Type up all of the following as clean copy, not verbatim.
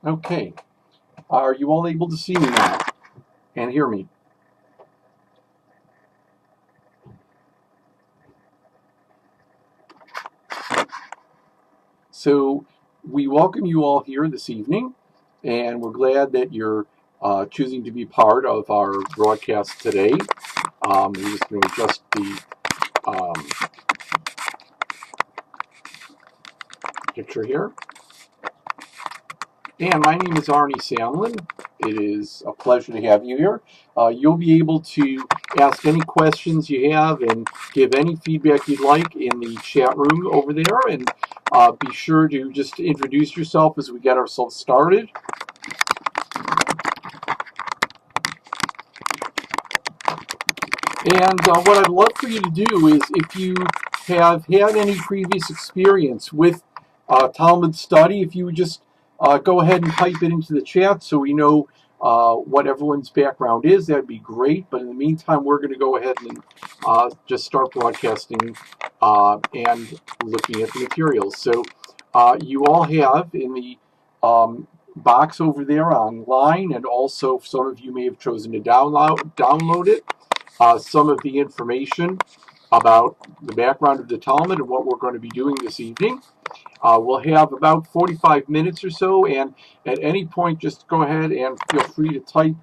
Okay. Are you all able to see me now and hear me? So we welcome you all here this evening, and we're glad that you're choosing to be part of our broadcast today. We're just going to adjust the picture here. And my name is Arnie Samlan. It is a pleasure to have you here. You'll be able to ask any questions you have and give any feedback you'd like in the chat room over there. And be sure to just introduce yourself as we get ourselves started. And what I'd love for you to do is, if you have had any previous experience with Talmud study, if you would just go ahead and type it into the chat so we know what everyone's background is, that'd be great. But in the meantime, we're going to go ahead and just start broadcasting and looking at the materials. So you all have in the box over there online, and also some of you may have chosen to download it, some of the information about the background of the Talmud and what we're going to be doing this evening. We'll have about 45 minutes or so, and at any point, just go ahead and feel free to type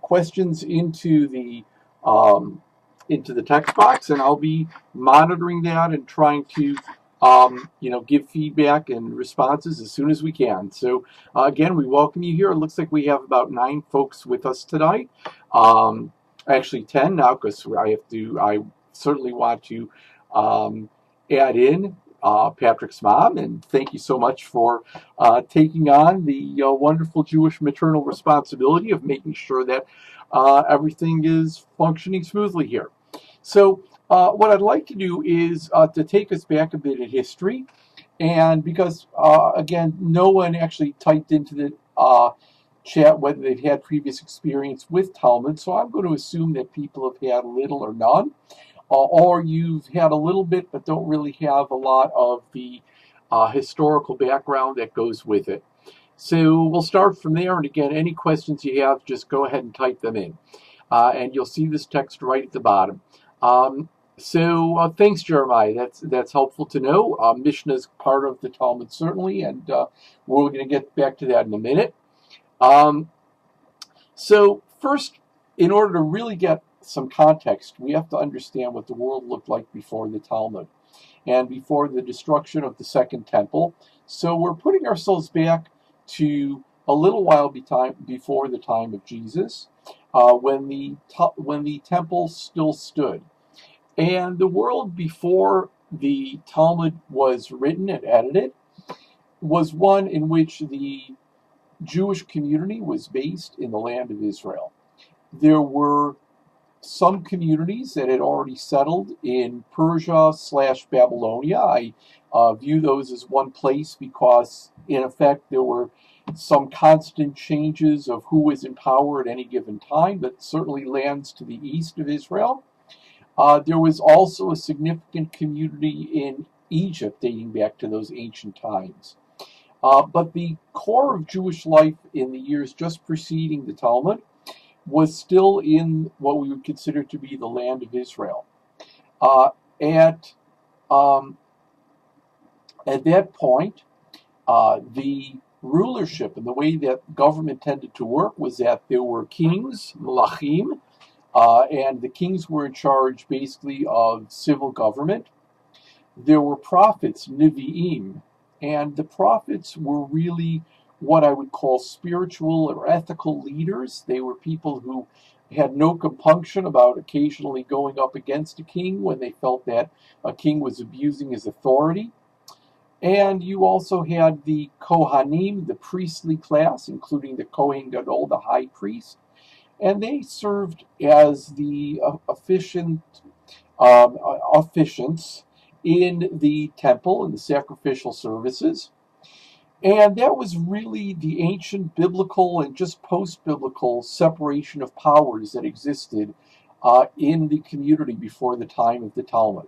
questions into the text box, and I'll be monitoring that and trying to give feedback and responses as soon as we can. So again, we welcome you here. It looks like we have about 9 folks with us tonight. Actually 10 now, because I certainly want to add in Patrick's mom, and thank you so much for taking on the wonderful Jewish maternal responsibility of making sure that everything is functioning smoothly here. So what I'd like to do is to take us back a bit in history, and because again, no one actually typed into the chat whether they've had previous experience with Talmud, so I'm going to assume that people have had little or none, or you've had a little bit but don't really have a lot of the historical background that goes with it. So we'll start from there, and again, any questions you have, just go ahead and type them in, and you'll see this text right at the bottom. So thanks, Jeremiah. That's helpful to know. Mishnah is part of the Talmud, certainly, and we're going to get back to that in a minute. So first, in order to really get some context, we have to understand what the world looked like before the Talmud and before the destruction of the Second Temple. So we're putting ourselves back to a little while before the time of Jesus, when the temple still stood. And the world before the Talmud was written and edited was one in which the Jewish community was based in the land of Israel. There were some communities that had already settled in Persia/Babylonia. I view those as one place because, in effect, there were some constant changes of who was in power at any given time, but certainly lands to the east of Israel. There was also a significant community in Egypt dating back to those ancient times. But the core of Jewish life in the years just preceding the Talmud was still in what we would consider to be the land of Israel. At that point, the rulership and the way that government tended to work was that there were kings, malachim, and the kings were in charge basically of civil government. There were prophets, nevi'im, and the prophets were really what I would call spiritual or ethical leaders. They were people who had no compunction about occasionally going up against a king when they felt that a king was abusing his authority. And you also had the Kohanim, the priestly class, including the Kohen Gadol, the high priest. And they served as the officiants in the temple and the sacrificial services. And that was really the ancient biblical and just post-biblical separation of powers that existed in the community before the time of the Talmud.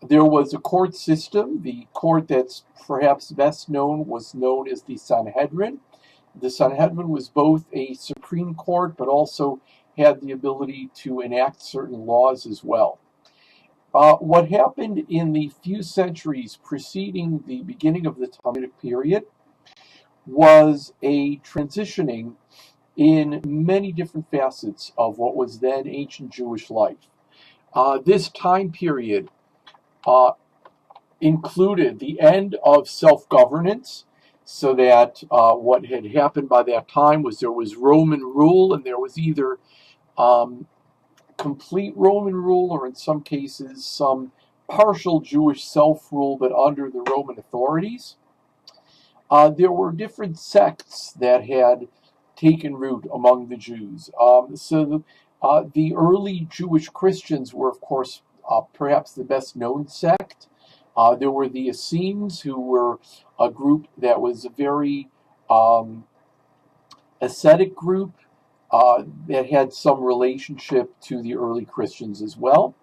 There was a court system. The court that's perhaps best known was known as the Sanhedrin, The Sanhedrin was both a supreme court, but also had the ability to enact certain laws as well. What happened in the few centuries preceding the beginning of the Talmudic period was a transitioning in many different facets of what was then ancient Jewish life. This time period included the end of self-governance, so that what had happened by that time was there was Roman rule, and there was either complete Roman rule or in some cases some partial Jewish self-rule but under the Roman authorities. There were different sects that had taken root among the Jews. The early Jewish Christians were, of course, perhaps the best known sect. There were the Essenes, who were a group that was a very ascetic group that had some relationship to the early Christians as well.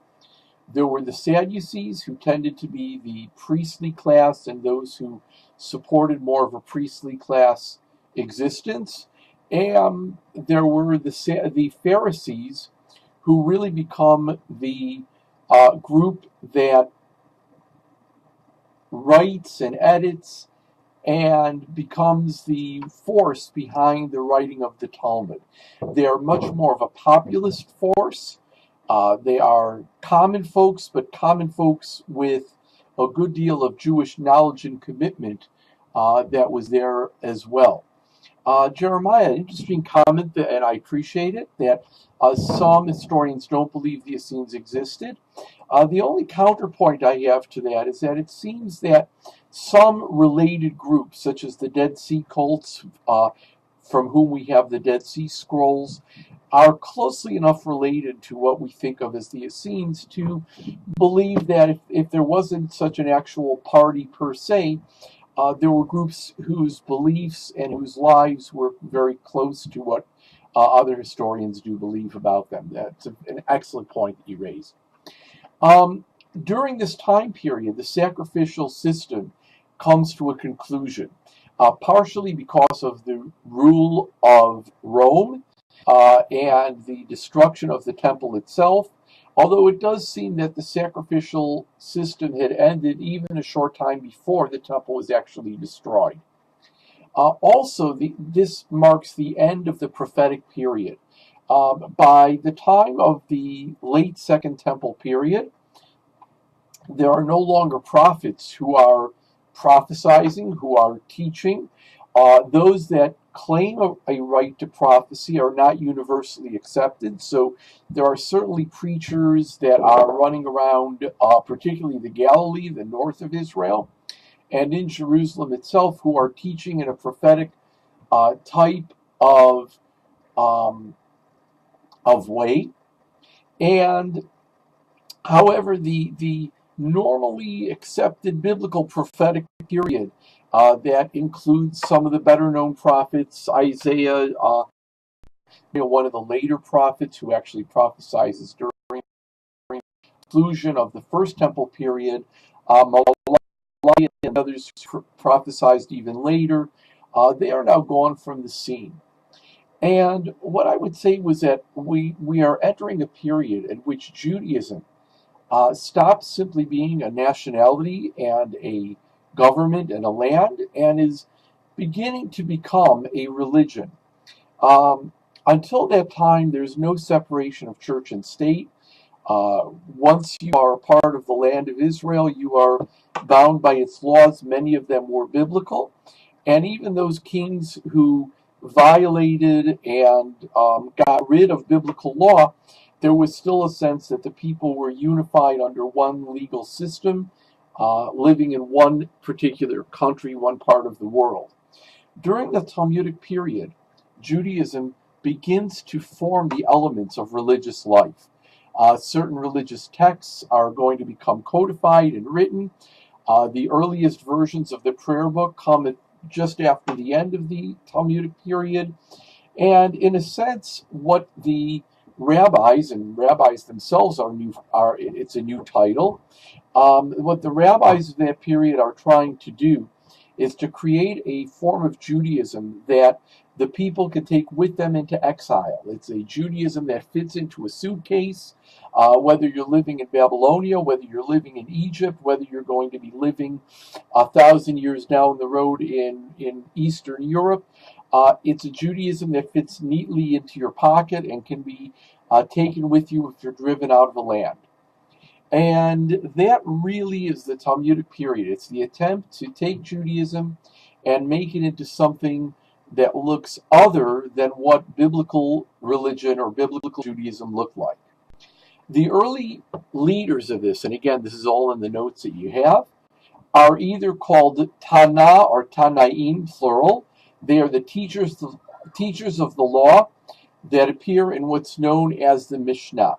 There were the Sadducees, who tended to be the priestly class and those who supported more of a priestly class existence. And there were the Pharisees, who really become the group that writes and edits and becomes the force behind the writing of the Talmud. They are much more of a populist force. They are common folks, but common folks with a good deal of Jewish knowledge and commitment that was there as well. Jeremiah, interesting comment, and I appreciate it, that some historians don't believe the Essenes existed. The only counterpoint I have to that is that it seems that some related groups, such as the Dead Sea cults, from whom we have the Dead Sea Scrolls, are closely enough related to what we think of as the Essenes to believe that if there wasn't such an actual party per se, there were groups whose beliefs and whose lives were very close to what other historians do believe about them. That's an excellent point that you raised. During this time period, the sacrificial system comes to a conclusion, partially because of the rule of Rome and the destruction of the temple itself, although it does seem that the sacrificial system had ended even a short time before the temple was actually destroyed. Also, this marks the end of the prophetic period. By the time of the late Second Temple period, there are no longer prophets who are prophesizing, who are teaching. Those that claim a right to prophecy are not universally accepted. So there are certainly preachers that are running around, particularly the Galilee, the north of Israel, and in Jerusalem itself, who are teaching in a prophetic type of way. And however, the normally accepted biblical prophetic period that includes some of the better known prophets, Isaiah, one of the later prophets who actually prophesies during the conclusion of the First Temple period, Malachi and others who prophesied even later, they are now gone from the scene. And what I would say was that we are entering a period in which Judaism stops simply being a nationality and a government and a land, and is beginning to become a religion. Until that time, there's no separation of church and state. Once you are a part of the land of Israel, you are bound by its laws. Many of them were biblical. And even those kings who violated and got rid of biblical law, there was still a sense that the people were unified under one legal system, living in one particular country, one part of the world. During the Talmudic period, Judaism begins to form the elements of religious life. Certain religious texts are going to become codified and written. The earliest versions of the prayer book come just after the end of the Talmudic period. And in a sense, what the rabbis, and rabbis themselves it's a new title, what the rabbis of that period are trying to do is to create a form of Judaism that the people can take with them into exile. It's a Judaism that fits into a suitcase, whether you're living in Babylonia, whether you're living in Egypt, whether you're going to be living 1,000 years down the road in Eastern Europe. It's a Judaism that fits neatly into your pocket and can be taken with you if you're driven out of the land. And that really is the Talmudic period. It's the attempt to take Judaism and make it into something that looks other than what biblical religion or biblical Judaism looked like. The early leaders of this, and again, this is all in the notes that you have, are either called Tana or Tanaim, plural. They are the teachers of the law that appear in what's known as the Mishnah.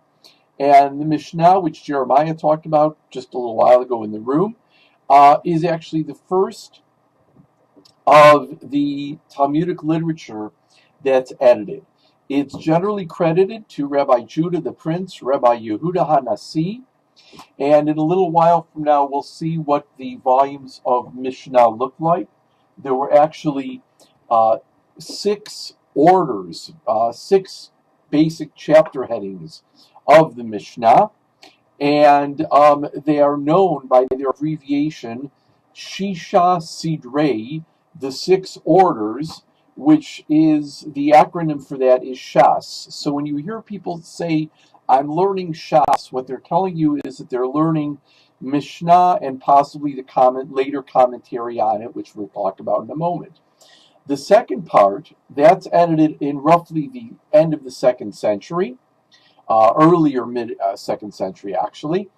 And the Mishnah, which Jeremiah talked about just a little while ago in the room, is actually the first of the Talmudic literature that's edited. It's generally credited to Rabbi Judah the Prince, Rabbi Yehuda HaNasi, and in a little while from now we'll see what the volumes of Mishnah look like. There were actually 6 orders, 6 basic chapter headings of the Mishnah, and they are known by their abbreviation Shisha Sidrei, the 6 orders, which is the acronym for that is Shas. So when you hear people say, I'm learning Shas, what they're telling you is that they're learning Mishnah and possibly the later commentary on it, which we'll talk about in a moment. The second part, that's edited in roughly the end of the 2nd century, earlier mid-2nd century actually.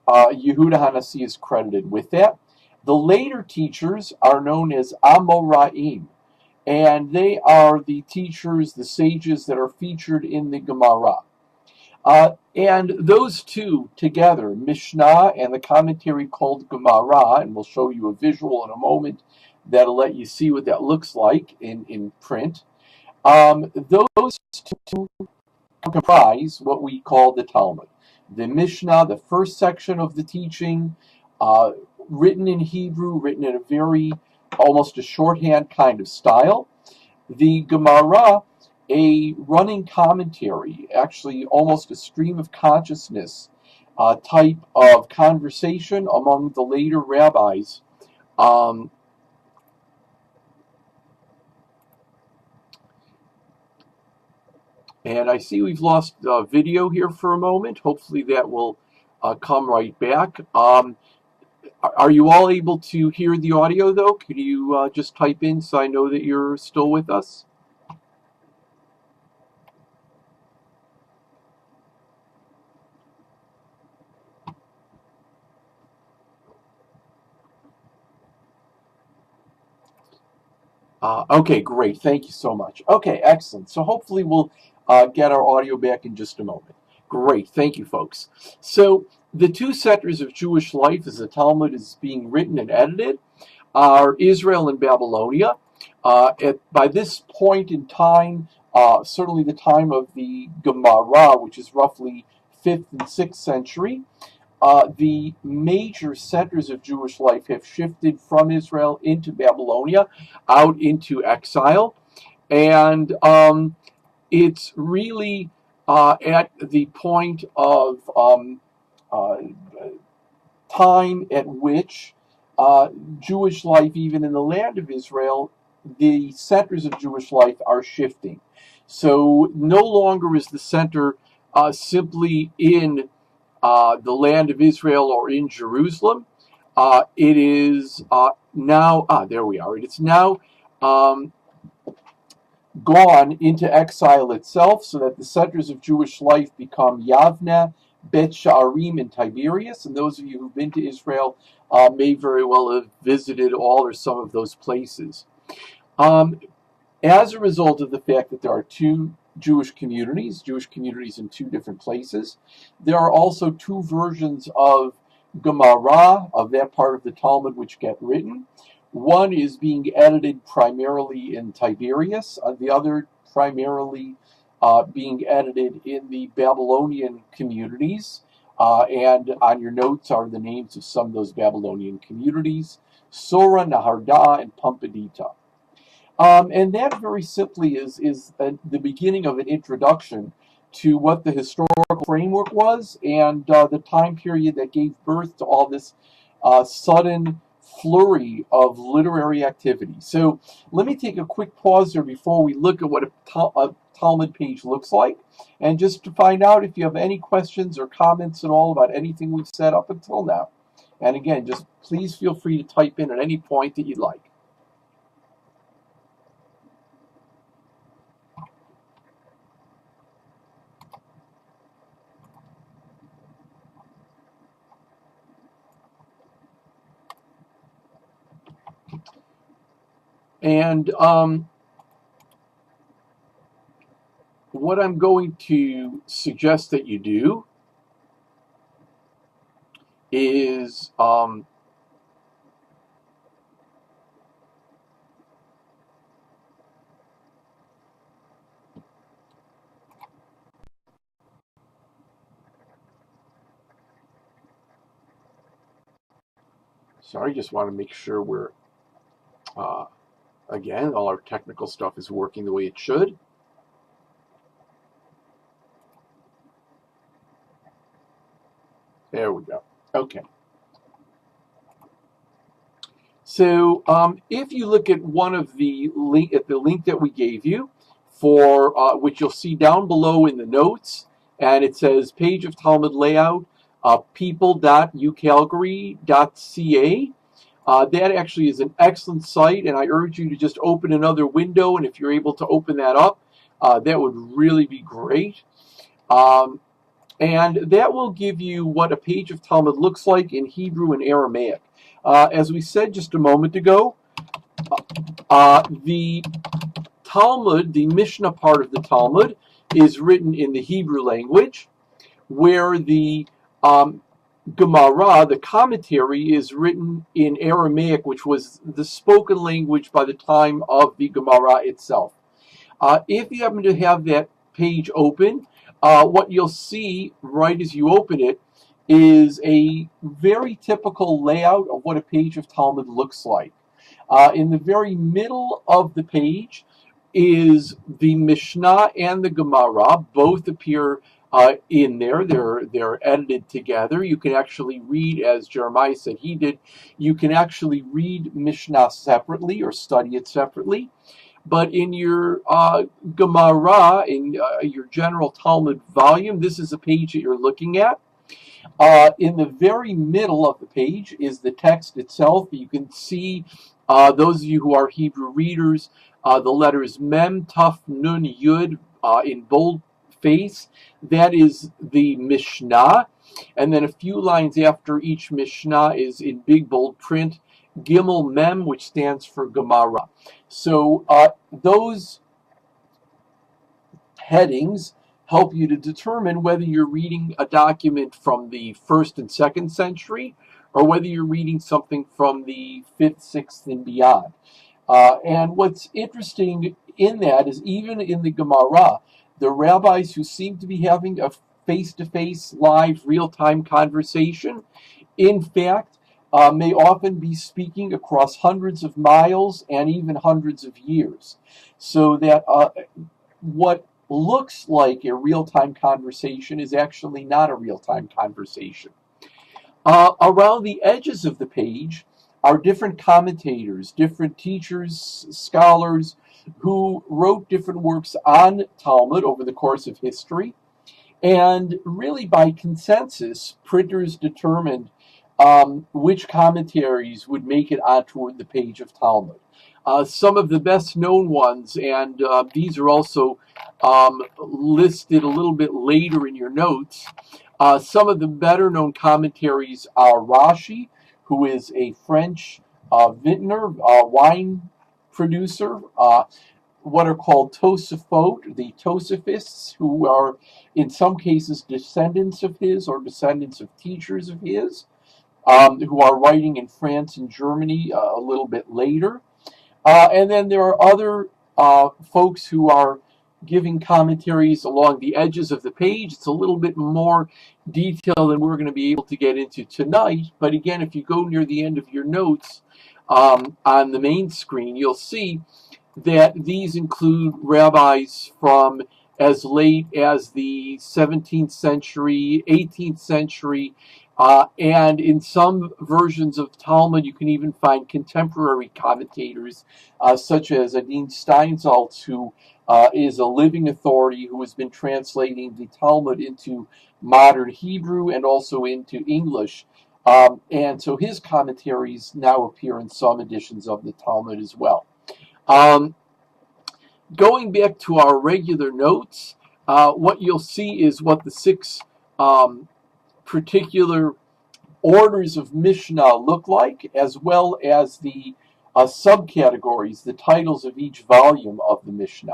Yehuda HaNasi is credited with that. The later teachers are known as Amoraim, and they are the teachers, the sages that are featured in the Gemara. And those two together, Mishnah and the commentary called Gemara, and we'll show you a visual in a moment that'll let you see what that looks like in print. Those two comprise what we call the Talmud. The Mishnah, the first section of the teaching, written in Hebrew, written in a very, almost a shorthand kind of style. The Gemara, a running commentary, actually almost a stream of consciousness type of conversation among the later rabbis. And I see we've lost video here for a moment. Hopefully that will come right back. Are you all able to hear the audio, though? Could you just type in so I know that you're still with us? Okay, great. Thank you so much. Okay, excellent. So hopefully we'll get our audio back in just a moment. Great. Thank you, folks. So the 2 sectors of Jewish life as the Talmud is being written and edited are Israel and Babylonia. By this point in time, certainly the time of the Gemara, which is roughly 5th and 6th century, the major centers of Jewish life have shifted from Israel into Babylonia, out into exile. And it's really at the point of time at which Jewish life, even in the land of Israel, the centers of Jewish life are shifting. So no longer is the center simply in the land of Israel or in Jerusalem. It is now, there we are. It's now gone into exile itself, so that the centers of Jewish life become Yavne, Bet Sha'arim, and Tiberias. And those of you who've been to Israel may very well have visited all or some of those places. As a result of the fact that there are 2 Jewish communities in 2 different places, there are also 2 versions of Gemara, of that part of the Talmud, which get written. One is being edited primarily in Tiberias, the other primarily being edited in the Babylonian communities. And on your notes are the names of some of those Babylonian communities: Sora, Naharda, and Pumbedita. And that very simply is the beginning of an introduction to what the historical framework was and the time period that gave birth to all this sudden flurry of literary activity. So let me take a quick pause here before we look at what a Talmud page looks like, and just to find out if you have any questions or comments at all about anything we've said up until now. And again, just please feel free to type in at any point that you'd like. And what I'm going to suggest that you do is sorry, just want to make sure we're again, all our technical stuff is working the way it should. There we go. Okay. So if you look at one of the link that we gave you for which you'll see down below in the notes, and it says page of Talmud layout, people.ucalgary.ca. That actually is an excellent site, and I urge you to just open another window, and if you're able to open that up, that would really be great. And that will give you what a page of Talmud looks like in Hebrew and Aramaic. As we said just a moment ago, the Talmud, the Mishnah part of the Talmud, is written in the Hebrew language, where the Gemara, the commentary, is written in Aramaic, which was the spoken language by the time of the Gemara itself. If you happen to have that page open, what you'll see right as you open it is a very typical layout of what a page of Talmud looks like. In the very middle of the page is the Mishnah and the Gemara. Both appear in there. They're edited together. You can actually read, as Jeremiah said he did, you can actually read Mishnah separately or study it separately. But in your Gemara, in your general Talmud volume, this is a page that you're looking at. In the very middle of the page is the text itself. You can see, those of you who are Hebrew readers, the letters Mem, Taf, Nun, Yud in bold face. That is the Mishnah. And then a few lines after each Mishnah is in big bold print, Gimel Mem, which stands for Gemara. So those headings help you to determine whether you're reading a document from the 1st and 2nd century or whether you're reading something from the 5th, 6th, and beyond. And what's interesting in that is even in the Gemara, the rabbis who seem to be having a face-to-face, live, real-time conversation, in fact, may often be speaking across hundreds of miles and even hundreds of years. So that what looks like a real-time conversation is actually not a real-time conversation. Around the edges of the page are different commentators, different teachers, scholars who wrote different works on Talmud over the course of history. And really by consensus, printers determined which commentaries would make it onto the page of Talmud. Some of the best known ones, and these are also listed a little bit later in your notes, some of the better known commentaries are Rashi, who is a French vintner, wine producer, what are called Tosafot, the Tosafists, who are in some cases descendants of his or descendants of teachers of his, who are writing in France and Germany a little bit later. And then there are other folks who are giving commentaries along the edges of the page. It's a little bit more detail than we're going to be able to get into tonight. But again, if you go near the end of your notes on the main screen, you'll see that these include rabbis from as late as the 17th century, 18th century, and in some versions of Talmud, you can even find contemporary commentators, such as Adin Steinsaltz, who is a living authority who has been translating the Talmud into modern Hebrew and also into English. And so his commentaries now appear in some editions of the Talmud as well. Going back to our regular notes, what you'll see is what the six particular orders of Mishnah look like, as well as the subcategories, the titles of each volume of the Mishnah.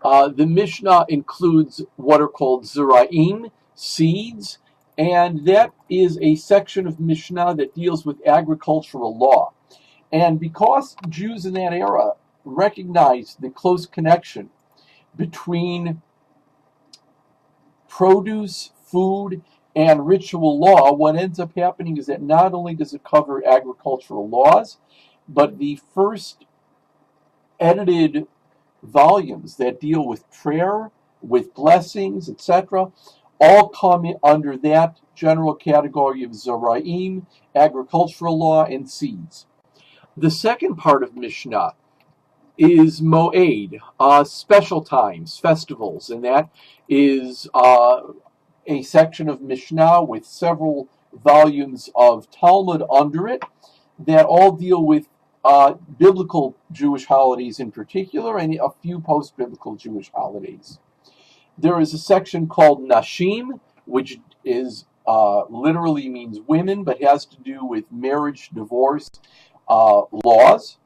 The Mishnah includes what are called zeraim, seeds, and that is a section of Mishnah that deals with agricultural law. And because Jews in that era recognized the close connection between produce, food, and ritual law, what ends up happening is that not only does it cover agricultural laws, but the first edited volumes that deal with prayer, with blessings, etc., all come under that general category of zeraim, agricultural law, and seeds. The second part of Mishnah is moed, special times, festivals, and that is a section of Mishnah with several volumes of Talmud under it that all deal with biblical Jewish holidays in particular and a few post-biblical Jewish holidays. There is a section called Nashim, which is literally means women, but has to do with marriage, divorce laws.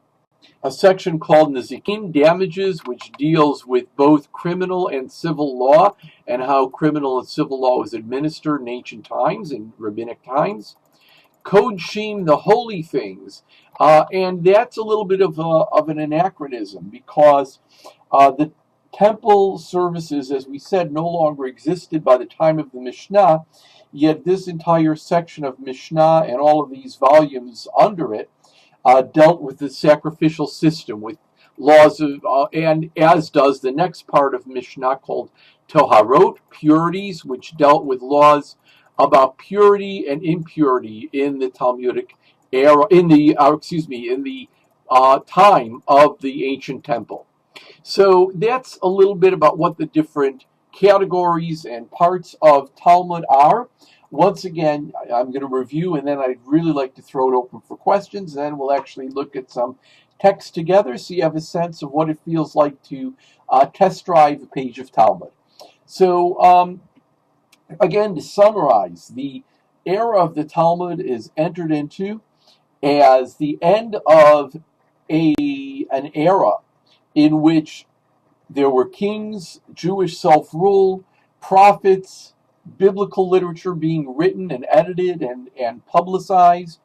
A section called Nazikim, damages, which deals with both criminal and civil law and how criminal and civil law was administered in ancient times, in rabbinic times. Kodshim, the holy things, and that's a little bit of an anachronism because the temple services, as we said, no longer existed by the time of the Mishnah, yet this entire section of Mishnah and all of these volumes under it dealt with the sacrificial system, with laws of, and as does the next part of Mishnah called Toharot, purities, which dealt with laws about purity and impurity in the Talmudic era, in the time of the ancient temple. So that's a little bit about what the different categories and parts of Talmud are. Once again, I'm going to review, and then I'd really like to throw it open for questions. Then we'll actually look at some text together so you have a sense of what it feels like to test drive a page of Talmud. So, again, to summarize, the era of the Talmud is entered into as the end of an era in which there were kings, Jewish self-rule, prophets, biblical literature being written and edited and publicized.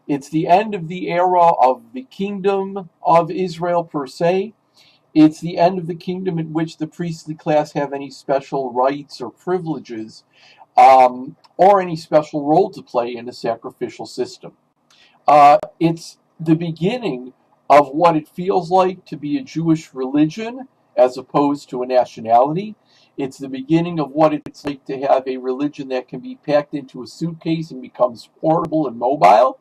It's the end of the era of the kingdom of Israel per se. It's the end of the kingdom in which the priestly class have any special rights or privileges or any special role to play in the sacrificial system. It's the beginning of what it feels like to be a Jewish religion as opposed to a nationality. It's the beginning of what it's like to have a religion that can be packed into a suitcase and becomes portable and mobile.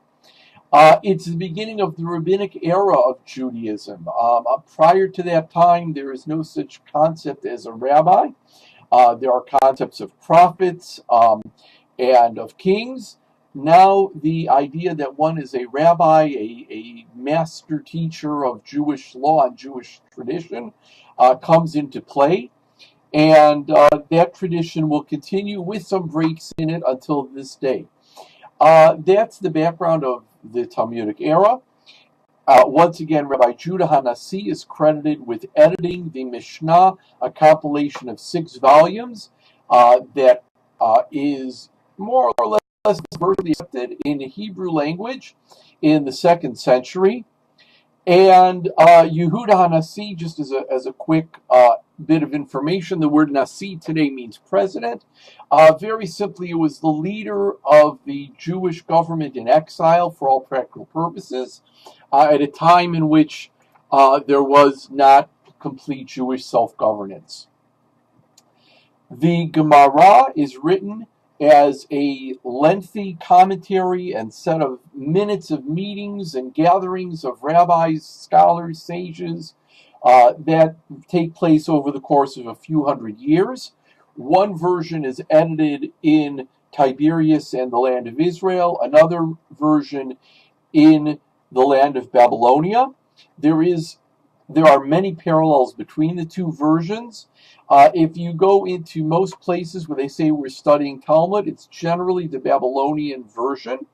It's the beginning of the rabbinic era of Judaism. Prior to that time, there is no such concept as a rabbi. There are concepts of prophets and of kings. Now the idea that one is a rabbi, a master teacher of Jewish law and Jewish tradition comes into play. And that tradition will continue with some breaks in it until this day. That's the background of the Talmudic era. Once again, Rabbi Judah HaNasi is credited with editing the Mishnah, a compilation of 6 volumes that is more or less virtually accepted in the Hebrew language in the 2nd century. And Yehuda HaNasi, just as a quick bit of information. The word Nasi today means president. Very simply, it was the leader of the Jewish government in exile for all practical purposes at a time in which there was not complete Jewish self-governance. The Gemara is written as a lengthy commentary and set of minutes of meetings and gatherings of rabbis, scholars, sages that take place over the course of a few hundred years. One version is edited in Tiberias and the land of Israel, another version in the land of Babylonia. There are many parallels between the two versions. If you go into most places where they say we're studying Talmud, it's generally the Babylonian version,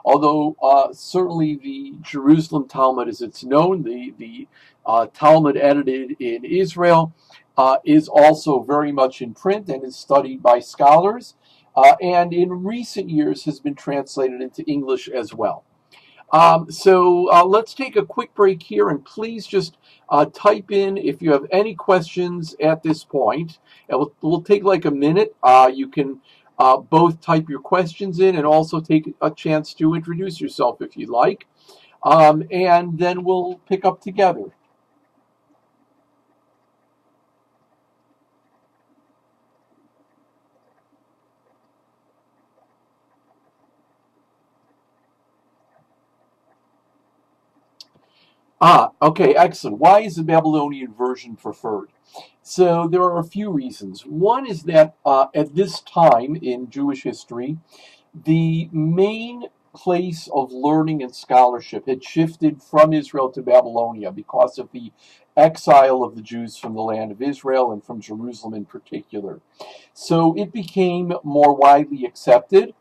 although certainly the Jerusalem Talmud, as it's known, the Talmud edited in Israel, is also very much in print and is studied by scholars, and in recent years has been translated into English as well. So let's take a quick break here, and please just type in if you have any questions at this point. We'll take like a minute. You can both type your questions in and also take a chance to introduce yourself if you'd like. And then we'll pick up together. Okay, excellent. Why is the Babylonian version preferred? So there are a few reasons. One is that at this time in Jewish history, the main place of learning and scholarship had shifted from Israel to Babylonia because of the exile of the Jews from the land of Israel and from Jerusalem in particular. So it became more widely accepted.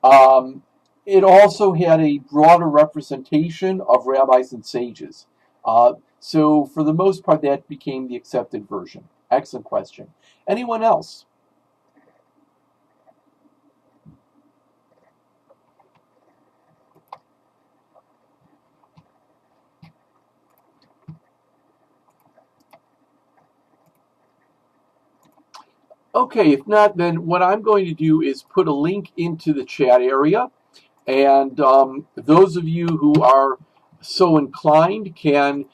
It also had a broader representation of rabbis and sages. So for the most part, that became the accepted version. Excellent question. Anyone else? Okay, if not, then what I'm going to do is put a link into the chat area. And those of you who are so inclined can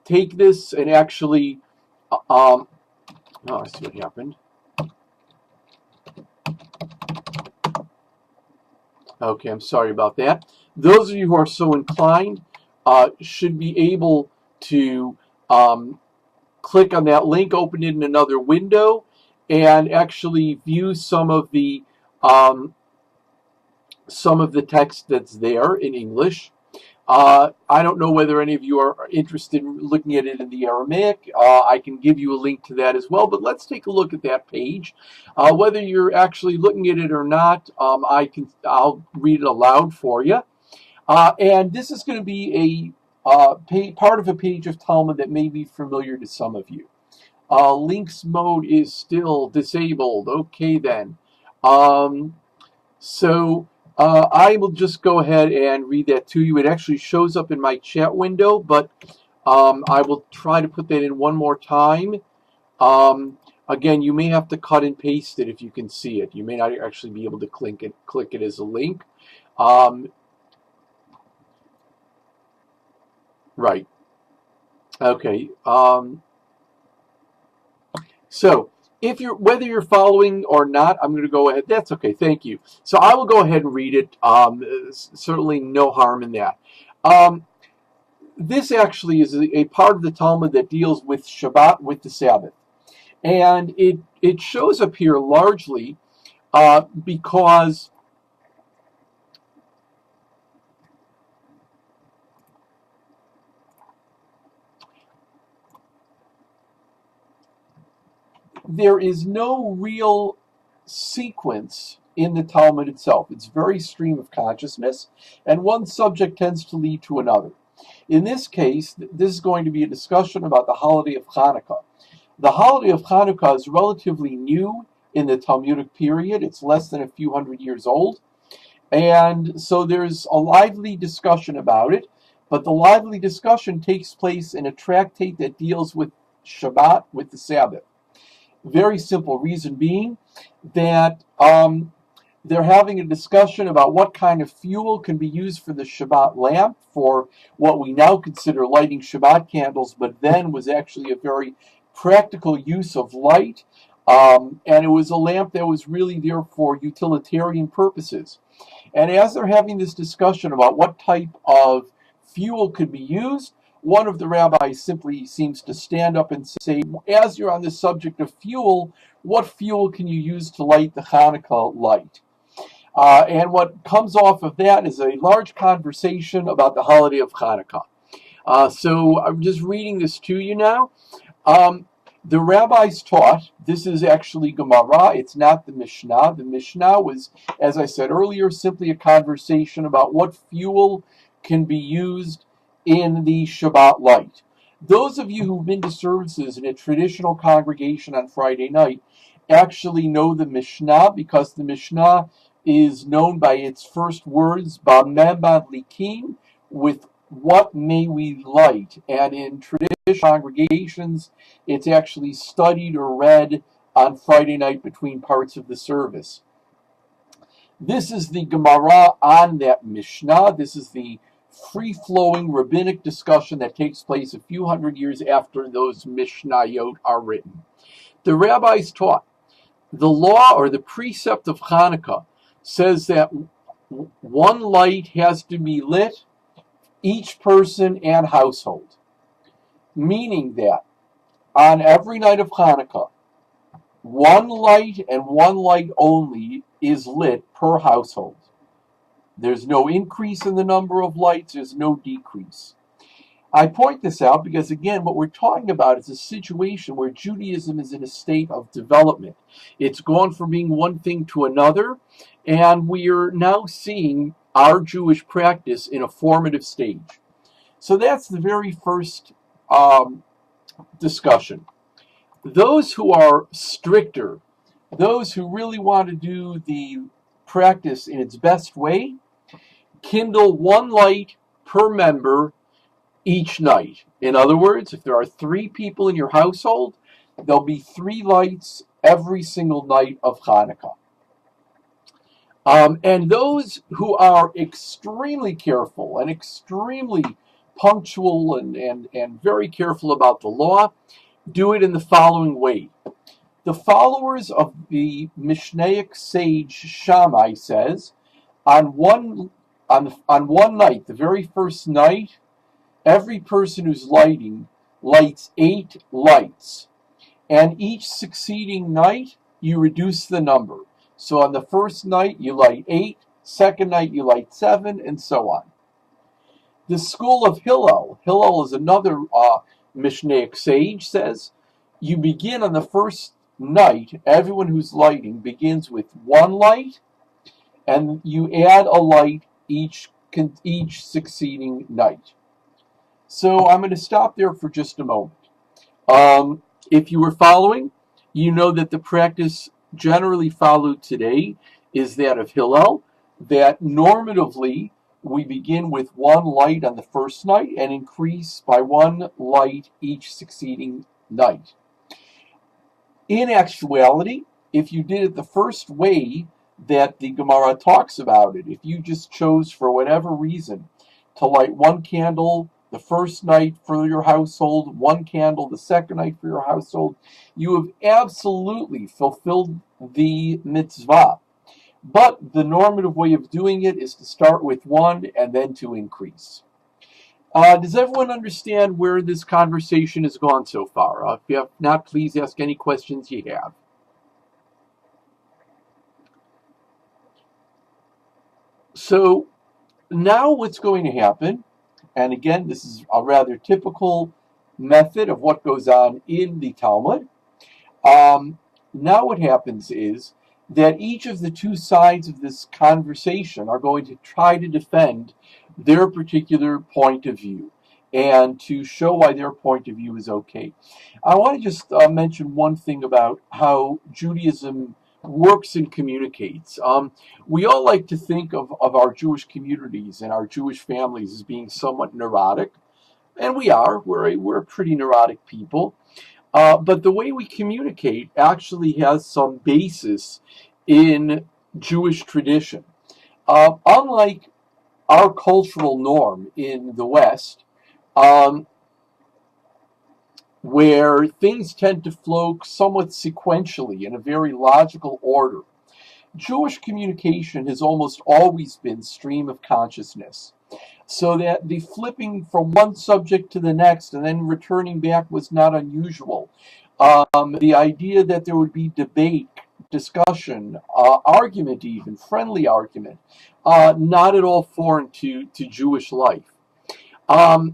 take this and actually, I see what happened. Okay, I'm sorry about that. Those of you who are so inclined should be able to click on that link, open it in another window, and actually view some of the text that's there in English. I don't know whether any of you are interested in looking at it in the Aramaic. I can give you a link to that as well, but let's take a look at that page. Whether you're actually looking at it or not, I'll read it aloud for you. And this is going to be a part of a page of Talmud that may be familiar to some of you. Links mode is still disabled. Okay, then. I will just go ahead and read that to you. It actually shows up in my chat window, but I will try to put that in one more time. Again, you may have to cut and paste it if you can see it. You may not actually be able to click it as a link. Right. Okay. So whether you're following or not, I'm going to go ahead. That's okay. Thank you. So I will go ahead and read it. Certainly no harm in that. This actually is a part of the Talmud that deals with Shabbat, with the Sabbath. And it shows up here largely because there is no real sequence in the Talmud itself. It's very stream of consciousness, and one subject tends to lead to another. In this case, this is going to be a discussion about the holiday of Hanukkah. The holiday of Hanukkah is relatively new in the Talmudic period. It's less than a few hundred years old. And so there's a lively discussion about it, but the lively discussion takes place in a tractate that deals with Shabbat with the Sabbath. Very simple reason being that they're having a discussion about what kind of fuel can be used for the Shabbat lamp for what we now consider lighting Shabbat candles, but then was actually a very practical use of light. And it was a lamp that was really there for utilitarian purposes. And as they're having this discussion about what type of fuel could be used, one of the rabbis simply seems to stand up and say, as you're on the subject of fuel, what fuel can you use to light the Hanukkah light? And what comes off of that is a large conversation about the holiday of Hanukkah. So I'm just reading this to you now. The rabbis taught, this is actually Gemara, it's not the Mishnah. The Mishnah was, as I said earlier, simply a conversation about what fuel can be used in the Shabbat light. Those of you who've been to services in a traditional congregation on Friday night actually know the Mishnah, because the Mishnah is known by its first words, B'meh madlikin, with what may we light. And in traditional congregations, it's actually studied or read on Friday night between parts of the service. This is the Gemara on that Mishnah. This is the free-flowing rabbinic discussion that takes place a few hundred years after those Mishnayot are written. The rabbis taught the law or the precept of Hanukkah says that one light has to be lit, each person and household, meaning that on every night of Hanukkah, one light and one light only is lit per household. There's no increase in the number of lights, there's no decrease. I point this out because, again, what we're talking about is a situation where Judaism is in a state of development. It's gone from being one thing to another, and we are now seeing our Jewish practice in a formative stage. So that's the very first discussion. Those who are stricter, those who really want to do the practice in its best way, kindle one light per member each night. In other words, if there are 3 people in your household, there'll be 3 lights every single night of Hanukkah. And those who are extremely careful and extremely punctual and very careful about the law do it in the following way. The followers of the Mishnaic sage Shammai says, on one night, the very first night, every person who's lighting lights 8 lights. And each succeeding night, you reduce the number. So on the first night, you light 8, second night, you light 7, and so on. The school of Hillel is another Mishnaic sage, says, you begin on the first night, everyone who's lighting begins with 1 light, and you add a light each succeeding night. So I'm going to stop there for just a moment. If you were following, you know that the practice generally followed today is that of Hillel, that normatively we begin with 1 light on the first night and increase by 1 light each succeeding night. In actuality, if you did it the first way that the Gemara talks about it, if you just chose for whatever reason to light 1 candle the first night for your household, 1 candle the second night for your household, you have absolutely fulfilled the mitzvah. But the normative way of doing it is to start with 1 and then to increase. Does everyone understand where this conversation has gone so far? If you have not, please ask any questions you have. So now what's going to happen, and again, this is a rather typical method of what goes on in the Talmud. Now what happens is that each of the 2 sides of this conversation are going to try to defend their particular point of view and to show why their point of view is okay. I want to just mention one thing about how Judaism works and communicates. We all like to think of our Jewish communities and our Jewish families as being somewhat neurotic, and we are. We're a pretty neurotic people. But the way we communicate actually has some basis in Jewish tradition. Unlike our cultural norm in the West, um, where things tend to flow somewhat sequentially in a very logical order, Jewish communication has almost always been stream of consciousness. So that the flipping from one subject to the next and then returning back was not unusual. The idea that there would be debate, discussion, argument, even friendly argument, not at all foreign to Jewish life. To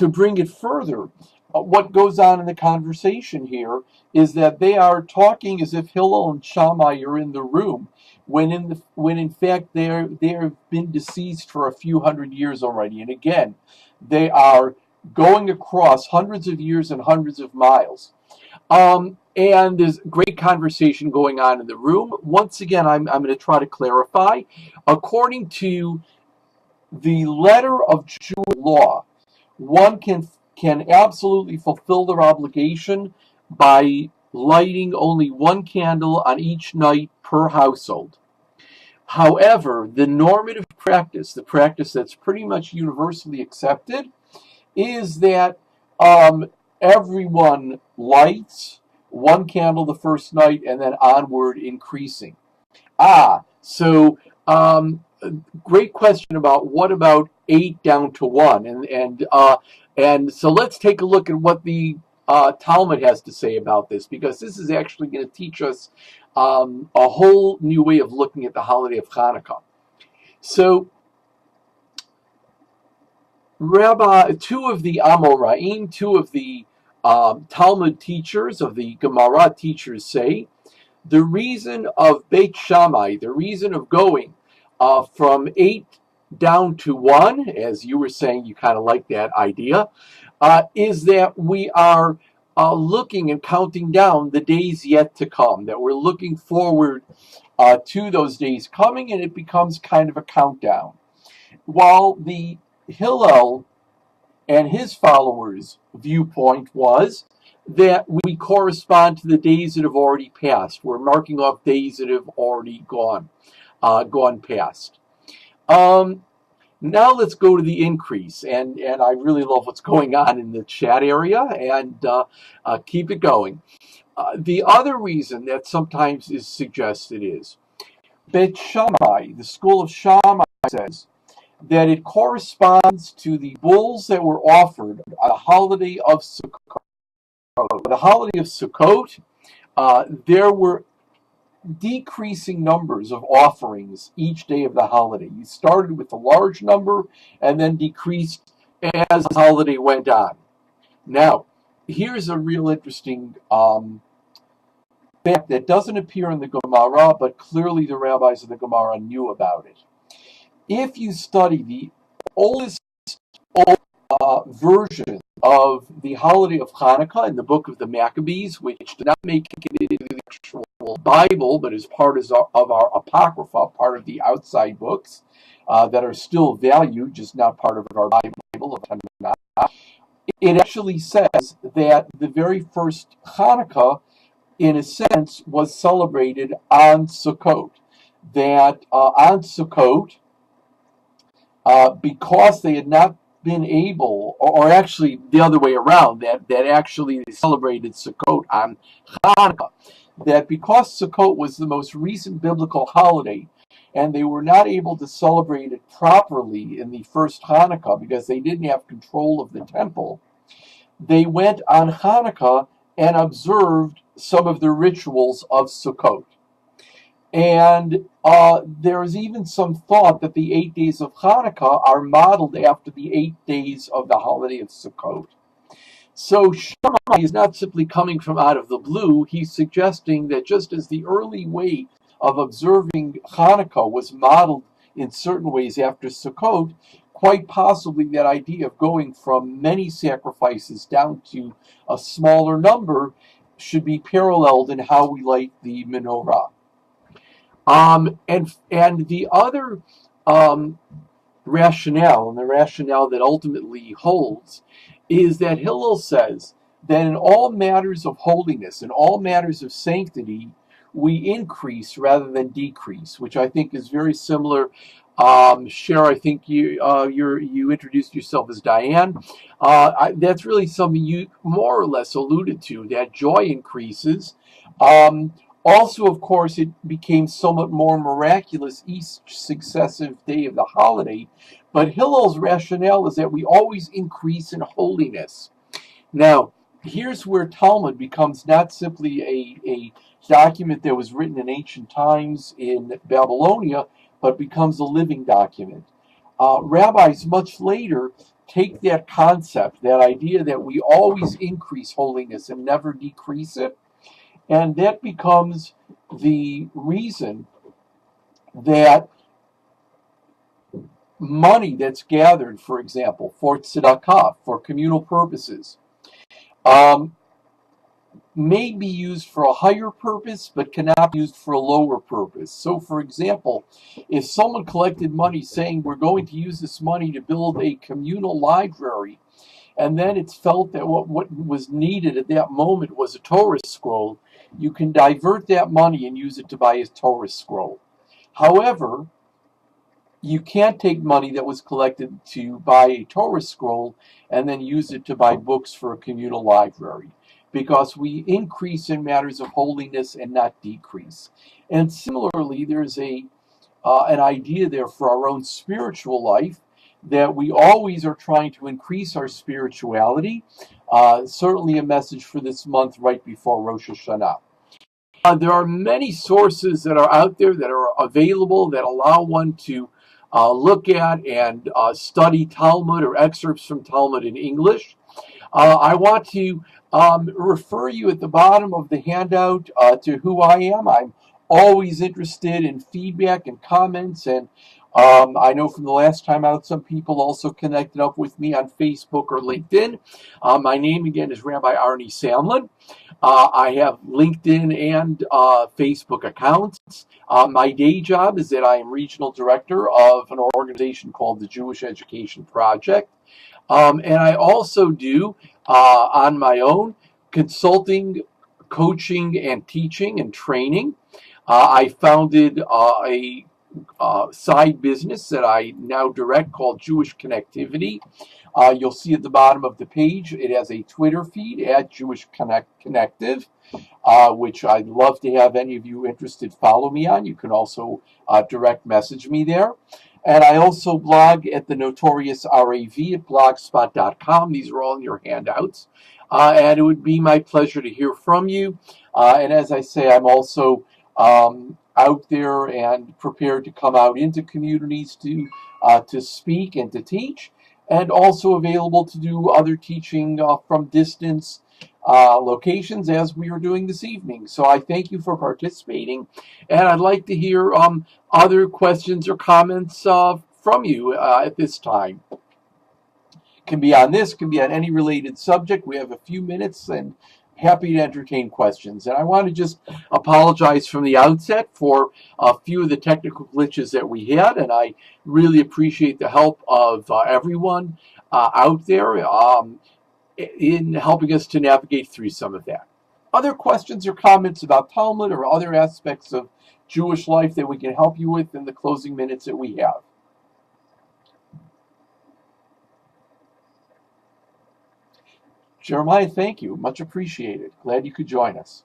bring it further, what goes on in the conversation here is that they are talking as if Hillel and Shammai are in the room, when in fact they have been deceased for a few hundred years already. And again, they are going across hundreds of years and hundreds of miles. And there's great conversation going on in the room. Once again, I'm going to try to clarify. According to the letter of Jewish law, one can absolutely fulfill their obligation by lighting only one candle on each night per household. However, the normative practice, the practice that's pretty much universally accepted, is that everyone lights one candle the first night and then onward increasing. So great question about what about 8 down to 1, and so let's take a look at what the Talmud has to say about this, because this is actually going to teach us a whole new way of looking at the holiday of Hanukkah. So two of the Amoraim, two of the Talmud teachers, of the Gemara teachers, say the reason of Beit Shammai, the reason of going from 8 down to 1, as you were saying, you kind of like that idea, is that we are looking and counting down the days yet to come, that we're looking forward to those days coming, and it becomes kind of a countdown. While the Hillel and his followers' viewpoint was that we correspond to the days that have already passed. We're marking off days that have already gone past. Now let's go to the increase, and I really love what's going on in the chat area, and keep it going. The other reason that sometimes is suggested is Beit Shammai, the school of Shammai, says that it corresponds to the bulls that were offered on the holiday of Sukkot. The holiday of Sukkot, there were decreasing numbers of offerings each day of the holiday. You started with a large number and then decreased as the holiday went on. Now, here's a real interesting fact that doesn't appear in the Gemara, but clearly the rabbis of the Gemara knew about it. If you study the oldest version of the holiday of Hanukkah in the book of the Maccabees, which did not make it into the actual Bible, but is part of our Apocrypha, part of the outside books that are still valued, just not part of our Bible. It actually says that the very first Hanukkah, in a sense, was celebrated on Sukkot. That on Sukkot, because they had not been able, or actually the other way around, that actually they celebrated Sukkot on Hanukkah, that because Sukkot was the most recent biblical holiday, and they were not able to celebrate it properly in the first Hanukkah because they didn't have control of the temple, they went on Hanukkah and observed some of the rituals of Sukkot. And there is even some thought that the 8 days of Hanukkah are modeled after the 8 days of the holiday of Sukkot. So Shammai is not simply coming from out of the blue. He's suggesting that just as the early way of observing Hanukkah was modeled in certain ways after Sukkot, quite possibly that idea of going from many sacrifices down to a smaller number should be paralleled in how we light the menorah. And the other rationale, and the rationale that ultimately holds, is that Hillel says that in all matters of holiness, in all matters of sanctity, we increase rather than decrease, which I think is very similar. Cher, I think you introduced yourself as Diane. That's really something you more or less alluded to, that joy increases. Also, of course, it became somewhat more miraculous each successive day of the holiday. But Hillel's rationale is that we always increase in holiness. Now, here's where Talmud becomes not simply a document that was written in ancient times in Babylonia, but becomes a living document. Rabbis much later take that concept, that idea that we always increase holiness and never decrease it, and that becomes the reason that money that's gathered, for example, for tzedakah, for communal purposes, may be used for a higher purpose, but cannot be used for a lower purpose. So, for example, if someone collected money saying we're going to use this money to build a communal library, and then it's felt that what was needed at that moment was a Torah scroll, you can divert that money and use it to buy a Torah scroll. However, you can't take money that was collected to buy a Torah scroll and then use it to buy books for a communal library, because we increase in matters of holiness and not decrease. And similarly, there's an idea there for our own spiritual life, that we always are trying to increase our spirituality. Certainly a message for this month right before Rosh Hashanah. There are many sources that are out there that are available that allow one to look at and study Talmud or excerpts from Talmud in English. I want to refer you at the bottom of the handout to who I am. I'm always interested in feedback and comments, and I know from the last time out, some people also connected up with me on Facebook or LinkedIn. My name again is Rabbi Arnie Samlan. I have LinkedIn and Facebook accounts. My day job is that I am regional director of an organization called the Jewish Education Project. And I also do, on my own, consulting, coaching, and teaching and training. I founded a side business that I now direct called Jewish Connectivity. You'll see at the bottom of the page, it has a Twitter feed at Jewish Connective, which I'd love to have any of you interested follow me on. You can also direct message me there. And I also blog at the notorious RAV at blogspot.com. These are all in your handouts. And it would be my pleasure to hear from you. And as I say, I'm also out there and prepared to come out into communities to speak and to teach, and also available to do other teaching from distance locations, as we are doing this evening. So I thank you for participating, and I'd like to hear other questions or comments from you at this time. Can be on this, can be on any related subject. We have a few minutes, and happy to entertain questions. And I want to just apologize from the outset for a few of the technical glitches that we had, and I really appreciate the help of everyone out there in helping us to navigate through some of that. Other questions or comments about Talmud or other aspects of Jewish life that we can help you with in the closing minutes that we have? Jeremiah, thank you. Much appreciated. Glad you could join us.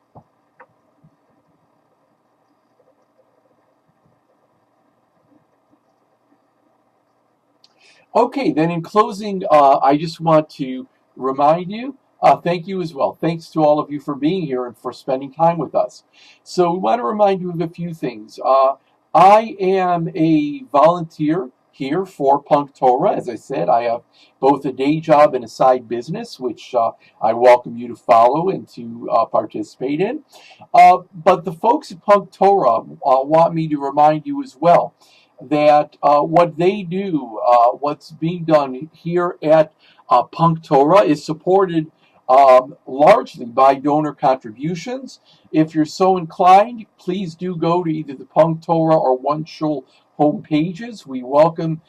Okay, then in closing, I just want to remind you, thank you as well. Thanks to all of you for being here and for spending time with us. So we want to remind you of a few things. I am a volunteer here for PunkTorah. As I said, I have both a day job and a side business, which I welcome you to follow and to participate in. But the folks at PunkTorah want me to remind you as well that what they do, what's being done here at PunkTorah, is supported largely by donor contributions. If you're so inclined, please do go to either the PunkTorah or OneShul home pages. We welcome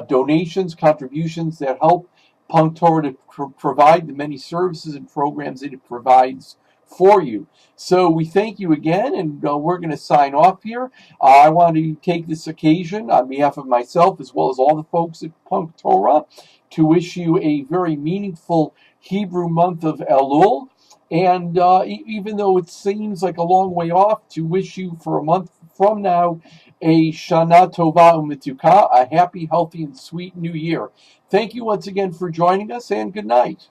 donations, contributions that help PunkTorah to provide the many services and programs that it provides for you. So we thank you again, and we're going to sign off here. I want to take this occasion on behalf of myself as well as all the folks at PunkTorah to wish you a very meaningful Hebrew month of Elul. And even though it seems like a long way off, to wish you for a month from now a Shana Tova U'Metuka, a happy, healthy, and sweet new year. Thank you once again for joining us, and good night.